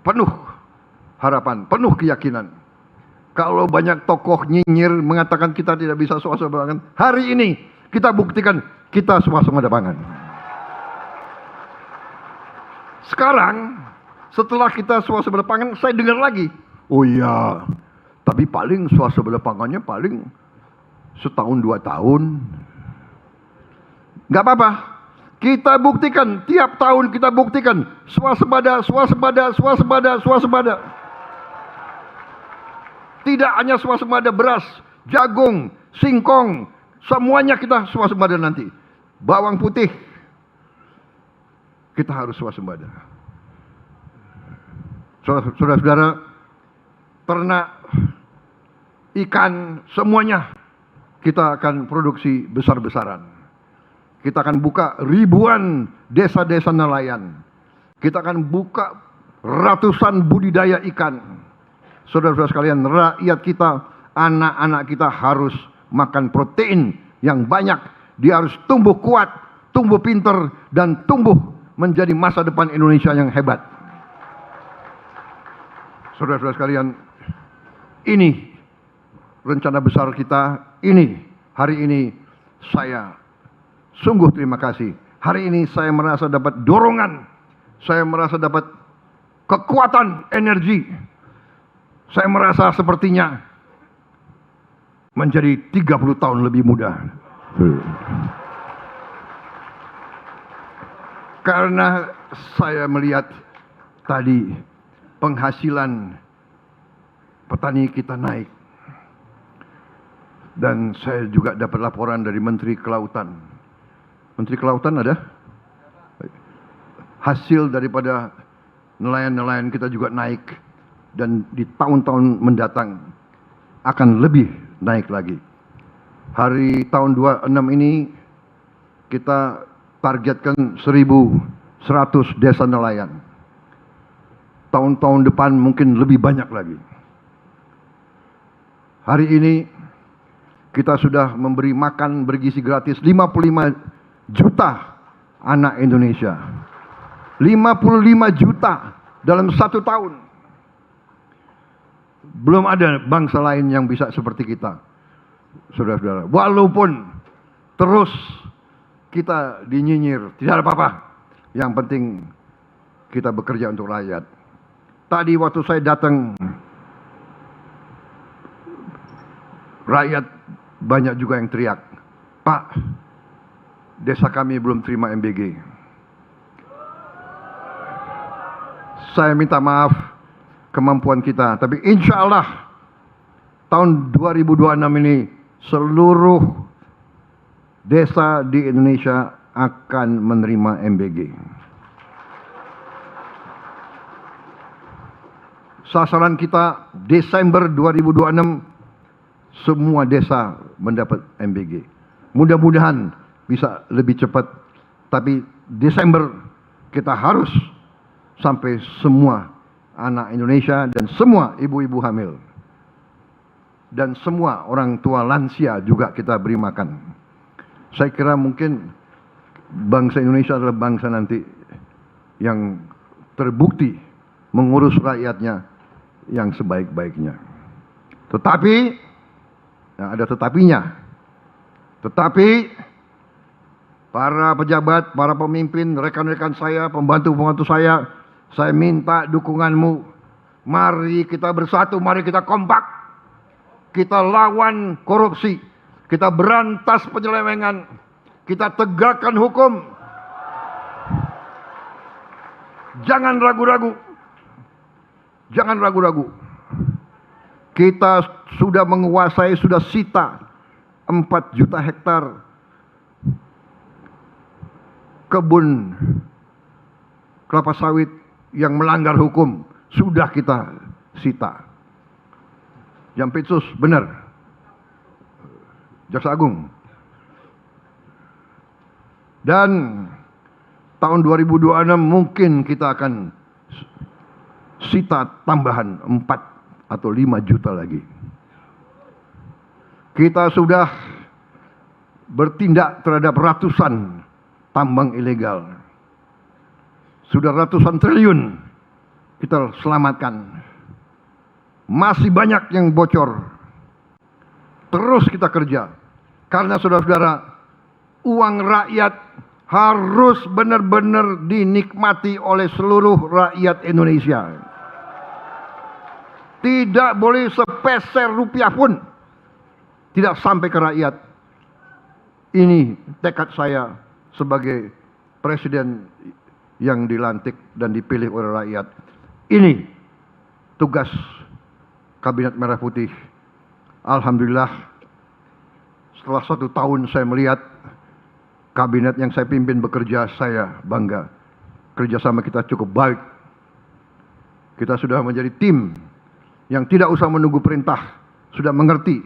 penuh harapan, penuh keyakinan. Kalau banyak tokoh nyinyir mengatakan kita tidak bisa swasembada pangan, hari ini kita buktikan kita swasembada pangan. Sekarang setelah kita swasembada pangan, saya dengar lagi, oh iya, tapi paling swasembada pangannya paling setahun 2 tahun. Nggak apa-apa, kita buktikan, tiap tahun kita buktikan swasembada, swasembada, swasembada, swasembada. Tidak hanya swasembada beras, jagung, singkong, semuanya kita swasembada nanti. Bawang putih, kita harus swasembada. Saudara-saudara, ternak, ikan, semuanya kita akan produksi besar-besaran. Kita akan buka ribuan desa-desa nelayan. Kita akan buka ratusan budidaya ikan. Saudara-saudara sekalian, rakyat kita, anak-anak kita harus makan protein yang banyak. Dia harus tumbuh kuat, tumbuh pinter, dan tumbuh menjadi masa depan Indonesia yang hebat. Saudara-saudara sekalian, ini rencana besar kita. Ini, hari ini saya sungguh terima kasih. Hari ini saya merasa dapat dorongan. Saya merasa dapat kekuatan energi. Saya merasa sepertinya menjadi 30 tahun lebih muda. Karena saya melihat tadi penghasilan petani kita naik. Dan saya juga dapat laporan dari Menteri Kelautan. Menteri Kelautan ada? Hasil daripada nelayan-nelayan kita juga naik. Dan di tahun-tahun mendatang akan lebih naik lagi. Hari tahun 26 ini kita targetkan 1.100 desa nelayan. Tahun-tahun depan mungkin lebih banyak lagi. Hari ini kita sudah memberi makan bergizi gratis 55 juta anak Indonesia. 55 juta dalam 1 tahun. Belum ada bangsa lain yang bisa seperti kita, saudara-saudara. Walaupun terus kita dinyinyir, tidak ada apa-apa. Yang penting kita bekerja untuk rakyat. Tadi waktu saya datang, rakyat banyak juga yang teriak, Pak, desa kami belum terima MBG. Saya minta maaf kemampuan kita, tapi insya Allah tahun 2026 ini seluruh desa di Indonesia akan menerima MBG. Sasaran kita Desember 2026 semua desa mendapat MBG. Mudah-mudahan bisa lebih cepat, tapi Desember kita harus sampai semua anak Indonesia dan semua ibu-ibu hamil dan semua orang tua lansia juga kita beri makan. Saya kira mungkin bangsa Indonesia adalah bangsa nanti yang terbukti mengurus rakyatnya yang sebaik-baiknya. Tetapi ada tetapinya. Tetapi para pejabat, para pemimpin, rekan-rekan saya, pembantu-pembantu saya minta dukunganmu. Mari kita bersatu, mari kita kompak. Kita lawan korupsi. Kita berantas penyelewengan. Kita tegakkan hukum. Jangan ragu-ragu. Jangan ragu-ragu. Kita sudah menguasai, sudah sita 4 juta hektar kebun kelapa sawit yang melanggar hukum. Sudah kita sita. Jampitsus benar. Jaksa Agung. Dan tahun 2026 mungkin kita akan sita tambahan 4 atau 5 juta lagi. Kita sudah bertindak terhadap ratusan tambang ilegal. Sudah ratusan triliun kita selamatkan. Masih banyak yang bocor. Terus kita kerja. Karena saudara-saudara, uang rakyat harus benar-benar dinikmati oleh seluruh rakyat Indonesia. Tidak boleh sepeser rupiah pun tidak sampai ke rakyat. Ini tekad saya sebagai presiden yang dilantik dan dipilih oleh rakyat. Ini tugas Kabinet Merah Putih. Alhamdulillah, setelah 1 tahun saya melihat kabinet yang saya pimpin bekerja, saya bangga. Kerjasama kita cukup baik. Kita sudah menjadi tim yang tidak usah menunggu perintah, sudah mengerti.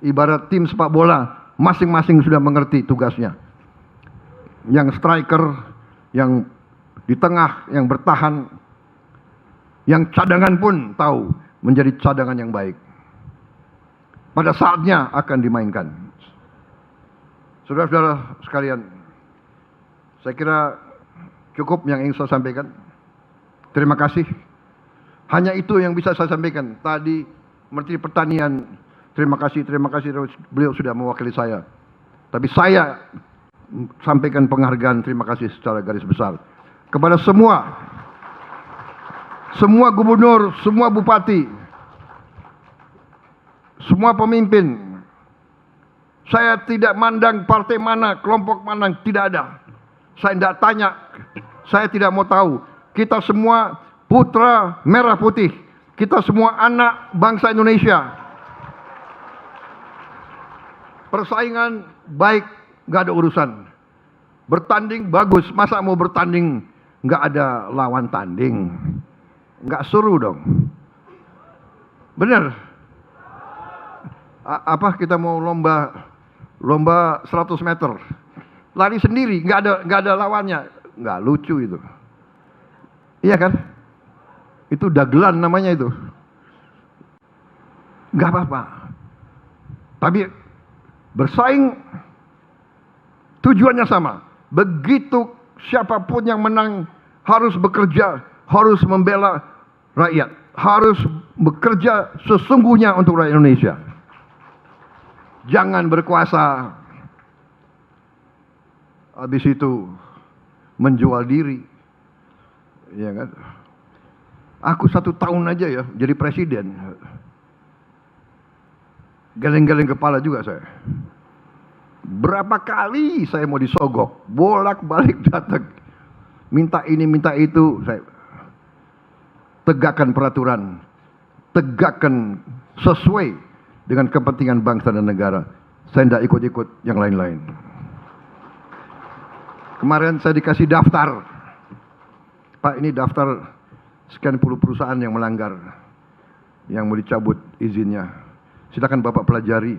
Ibarat tim sepak bola, masing-masing sudah mengerti tugasnya. Yang striker, yang di tengah, yang bertahan, yang cadangan pun tahu menjadi cadangan yang baik. Pada saatnya akan dimainkan. Saudara-saudara sekalian, saya kira cukup yang ingin saya sampaikan. Terima kasih. Hanya itu yang bisa saya sampaikan. Tadi Menteri Pertanian, terima kasih, beliau sudah mewakili saya. Tapi saya sampaikan penghargaan terima kasih secara garis besar kepada semua gubernur, semua bupati, semua pemimpin. Saya tidak mandang partai mana, kelompok mana, tidak ada. Saya tidak tanya, saya tidak mau tahu. Kita semua putra merah putih. Kita semua anak bangsa Indonesia. Persaingan baik, nggak ada urusan. Bertanding bagus, masa mau bertanding nggak ada lawan tanding? Nggak seru dong. Benar. Apa kita mau lomba 100 meter, lari sendiri, nggak ada lawannya, nggak lucu itu. Iya kan? Itu dagelan namanya itu. Nggak apa-apa. Tapi bersaing tujuannya sama. Begitu siapapun yang menang harus bekerja, harus membela rakyat, harus bekerja sesungguhnya untuk rakyat Indonesia. Jangan berkuasa, habis itu menjual diri, ya kan? Aku 1 tahun aja ya jadi presiden, geleng-geleng kepala juga saya. Berapa kali saya mau disogok, bolak-balik datang, minta ini minta itu. Saya tegakkan peraturan, tegakkan sesuai dengan kepentingan bangsa dan negara. Saya tidak ikut-ikut yang lain-lain. Kemarin saya dikasih daftar, Pak, ini daftar sekian puluh perusahaan yang melanggar, yang mau dicabut izinnya. Silakan Bapak pelajari.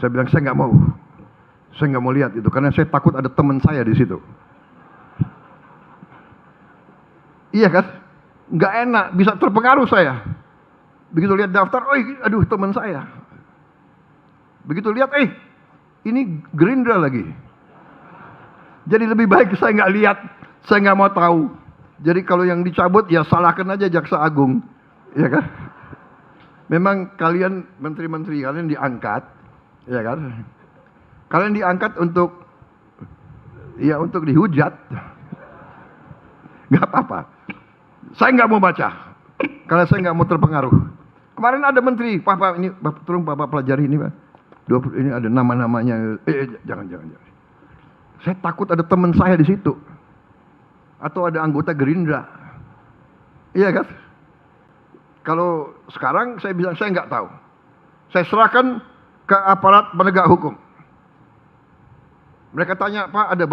Saya bilang saya nggak mau lihat itu, karena saya takut ada teman saya di situ. Iya kan? Nggak enak, bisa terpengaruh saya. Begitu lihat daftar, aduh teman saya. Begitu lihat, ini Gerindra lagi. Jadi lebih baik saya nggak lihat, saya nggak mau tahu. Jadi kalau yang dicabut ya salahkan aja Jaksa Agung, ya kan? Memang kalian menteri-menteri kalian diangkat, ya kan? Kalian diangkat untuk dihujat, nggak apa-apa. Saya nggak mau baca, karena saya nggak mau terpengaruh. Kemarin ada menteri, Pak, ini tolong Bapak pelajari ini, Pak. Ini ada nama-namanya. Jangan. Saya takut ada teman saya di situ, atau ada anggota Gerindra. Iya kan? Kalau sekarang saya bilang saya nggak tahu. Saya serahkan ke aparat penegak hukum. Mereka tanya, Pak, ada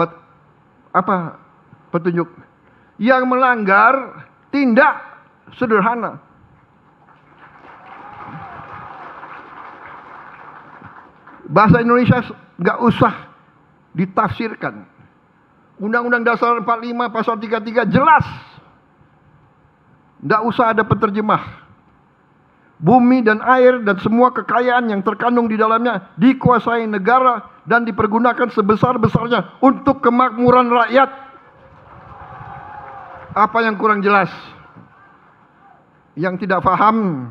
apa petunjuk? Yang melanggar tindak sederhana. Bahasa Indonesia nggak usah ditafsirkan. Undang-Undang Dasar 45 pasal 33 jelas. Nggak usah ada penerjemah. Bumi dan air dan semua kekayaan yang terkandung di dalamnya dikuasai negara dan dipergunakan sebesar-besarnya untuk kemakmuran rakyat. Apa yang kurang jelas? yang tidak paham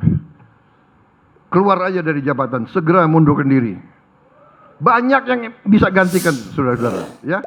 keluar aja dari jabatan, segera mundurkan diri. Banyak yang bisa gantikan, saudara-saudara, ya.